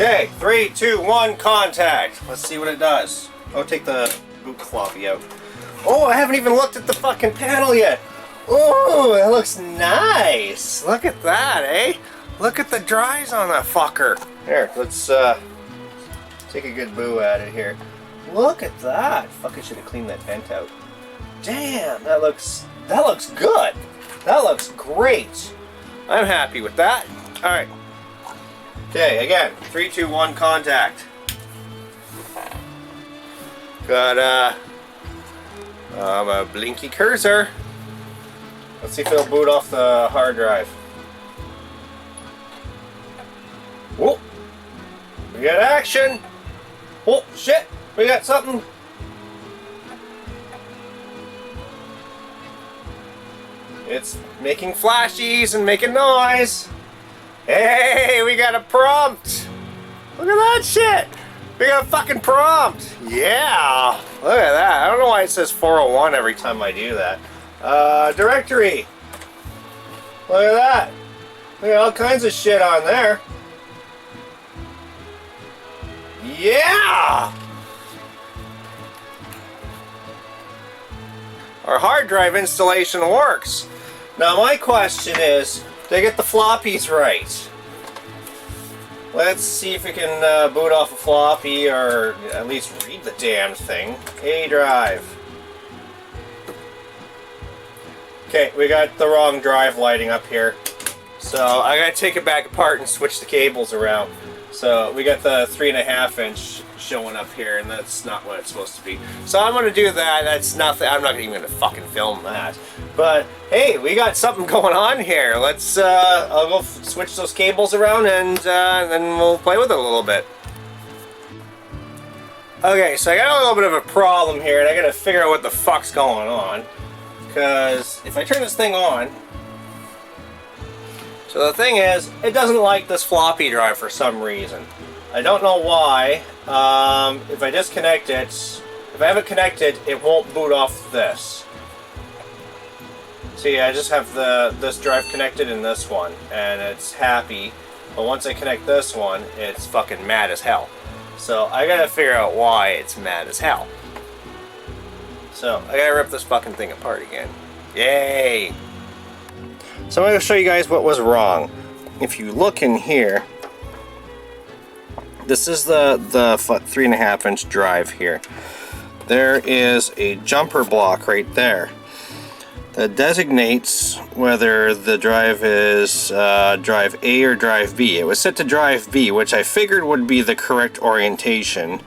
Okay, 3, 2, 1, contact. Let's see what it does. Oh, take the boot floppy out. Oh, I haven't even looked at the fucking panel yet. Oh, it looks nice. Look at that, eh? Look at the drives on that fucker. Here, let's take a good boo at it here. Look at that. Fuck, I should have cleaned that vent out. Damn, that looks good. That looks great. I'm happy with that. All right. Okay, again, 3, 2, 1, contact. Got a blinky cursor. Let's see if it'll boot off the hard drive. Whoa! We got action! Oh shit! We got something! It's making flashies and making noise! Hey, we got a prompt! Look at that shit! We got a fucking prompt! Yeah! Look at that. I don't know why it says 401 every time I do that. Directory! Look at that! We got all kinds of shit on there. Yeah! Our hard drive installation works. Now my question is, did I get the floppies right? Let's see if we can boot off a floppy or at least read the damn thing. A drive. Okay, we got the wrong drive lighting up here. So I gotta take it back apart and switch the cables around. So we got the 3.5 inch showing up here, and that's not what it's supposed to be. So I'm gonna do that. That's nothing. I'm not even gonna fucking film that. But hey, we got something going on here. Let's. I'll go switch those cables around, and then we'll play with it a little bit. Okay, so I got a little bit of a problem here, and I gotta figure out what the fuck's going on. Because if I turn this thing on. So the thing is, it doesn't like this floppy drive for some reason. I don't know why. If I disconnect it, if I have it connected, it won't boot off this. See, I just have this drive connected in this one, and it's happy. But once I connect this one, it's fucking mad as hell. So I gotta figure out why it's mad as hell. So I gotta rip this fucking thing apart again. Yay! So I'm going to show you guys what was wrong. If you look in here, this is the 3.5 inch drive here. There is a jumper block right there that designates whether the drive is drive A or drive B. It was set to drive B, which I figured would be the correct orientation,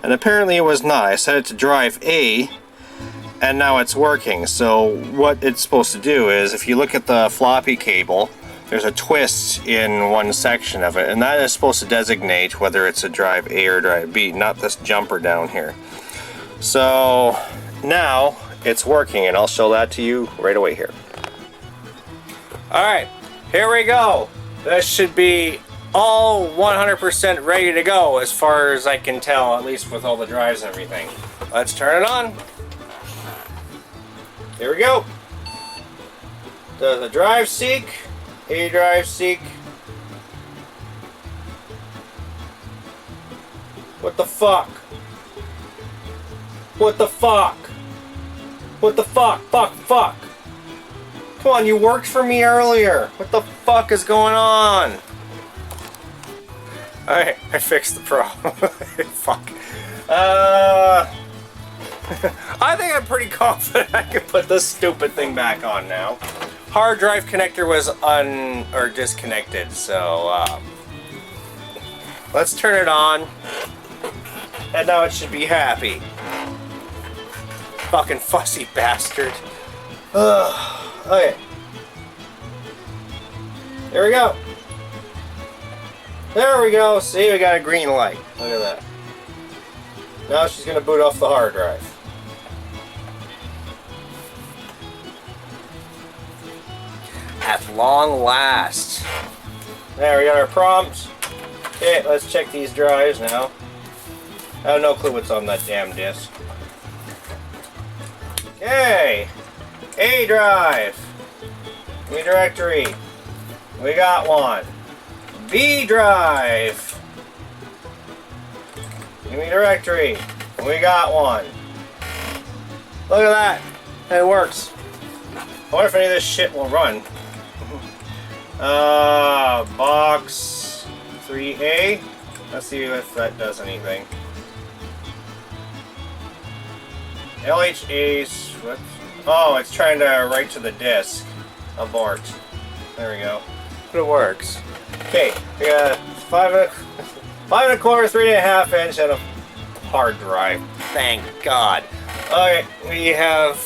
and apparently it was not. I set it to drive A, and now it's working. So what it's supposed to do is, if you look at the floppy cable, there's a twist in one section of it, and that is supposed to designate whether it's a drive A or drive B, not this jumper down here. So now it's working, and I'll show that to you right away here. Alright, here we go. This should be all 100% ready to go as far as I can tell, at least with all the drives and everything. Let's turn it on. Here we go. Does a drive seek, A drive seek. What the fuck? What the fuck? What the fuck? Fuck, fuck. Come on, you worked for me earlier. What the fuck is going on? Alright, I fixed the problem. Fuck. I think I'm pretty confident I can put this stupid thing back on now. Hard drive connector was disconnected, so let's turn it on, and now it should be happy. Fucking fussy bastard. Okay. There we go. There we go. See, we got a green light. Look at that. Now she's gonna boot off the hard drive. At long last. There, we got our prompt. Okay, let's check these drives now. I have no clue what's on that damn disk. Okay. A drive. B directory. We got one. B drive. New directory. We got one. Look at that. It works. I wonder if any of this shit will run. Box 3A. Let's see if that does anything. LHA's, what? Oh, it's trying to write to the disk. Abort. There we go. But it works. Okay, we got 5 1/4, 3.5 inch, and a hard drive. Thank God. Alright, we have,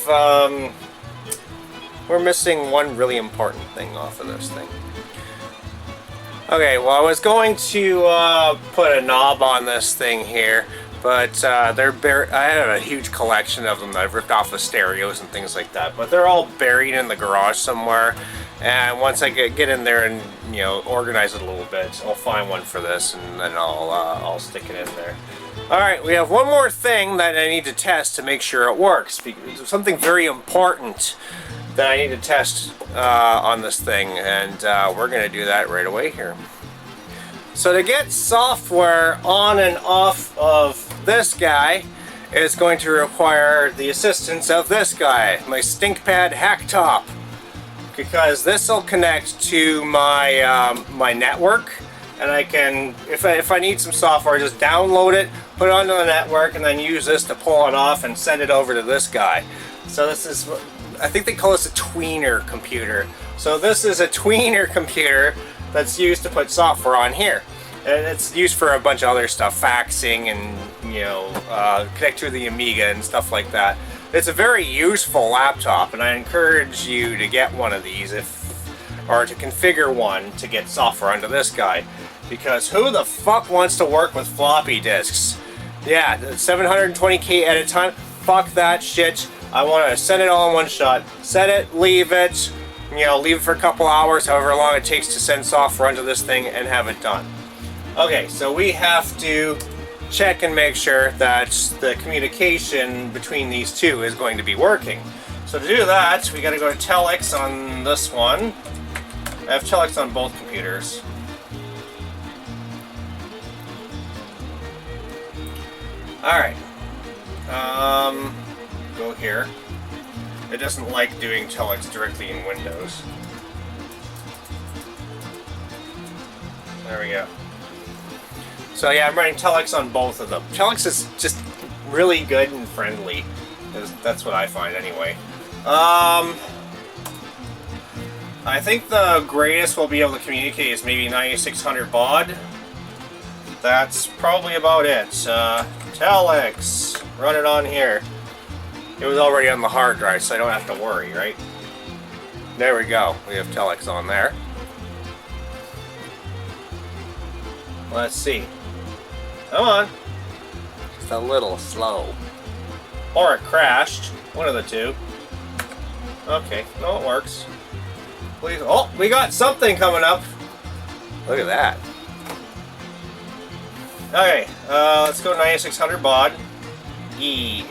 we're missing one really important thing off of this thing. Okay, well, I was going to put a knob on this thing here, but they're buried. I have a huge collection of them that I've ripped off of stereos and things like that, but they're all buried in the garage somewhere. And once I get in there and, you know, organize it a little bit, I'll find one for this, and then I'll stick it in there. All right, we have one more thing that I need to test to make sure it works. There's something very important that I need to test on this thing, and we're going to do that right away here. So to get software on and off of this guy is going to require the assistance of this guy, my StinkPad Hacktop, because this will connect to my my network, and I can, if I need some software, just download it, put it onto the network, and then use this to pull it off and send it over to this guy. So this is, I think they call this a tweener computer. So this is a tweener computer that's used to put software on here. And it's used for a bunch of other stuff, faxing and, you know, connect to the Amiga and stuff like that. It's a very useful laptop, and I encourage you to get one of these, or to configure one to get software onto this guy. Because who the fuck wants to work with floppy disks? Yeah, 720K at a time, fuck that shit. I want to send it all in one shot. Set it, leave it, you know, leave it for a couple hours, however long it takes to send software onto this thing, and have it done. Okay, so we have to check and make sure that the communication between these two is going to be working. So to do that, we got to go to telex on this one. I have telex on both computers. Alright. Go here. It doesn't like doing telex directly in Windows. There we go. So yeah, I'm running telex on both of them. Telex is just really good and friendly. That's what I find anyway. I think the greatest we'll be able to communicate is maybe 9600 baud. That's probably about it. Telex, run it on here. It was already on the hard drive, so I don't have to worry, right? There we go. We have telex on there. Let's see. Come on. Just a little slow. Or it crashed. One of the two. Okay, no, it works. Please. Oh, we got something coming up. Look at that. Okay, let's go 9600 baud. E.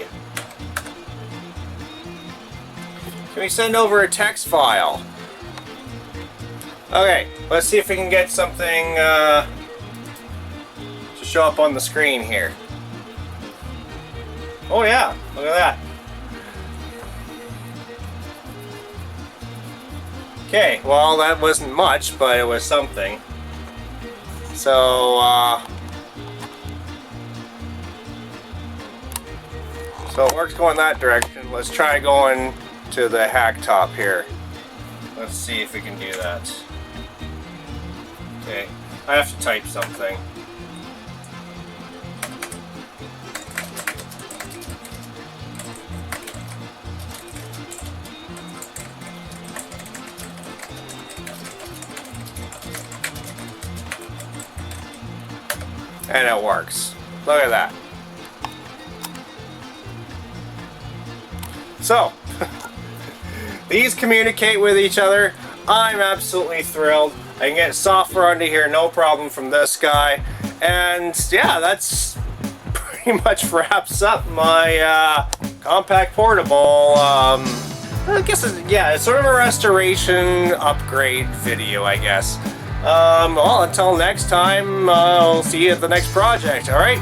Can we send over a text file? Okay, let's see if we can get something to show up on the screen here. Oh yeah, look at that. Okay, well that wasn't much, but it was something. So it works going that direction. Let's try going to the Hacktop here. Let's see if we can do that. Okay, I have to type something. And it works. Look at that. So, these communicate with each other. I'm absolutely thrilled. I can get software onto here, no problem, from this guy. And yeah, that's pretty much wraps up my Compaq portable. I guess it's sort of a restoration upgrade video, I guess. Well, until next time, I'll see you at the next project, alright?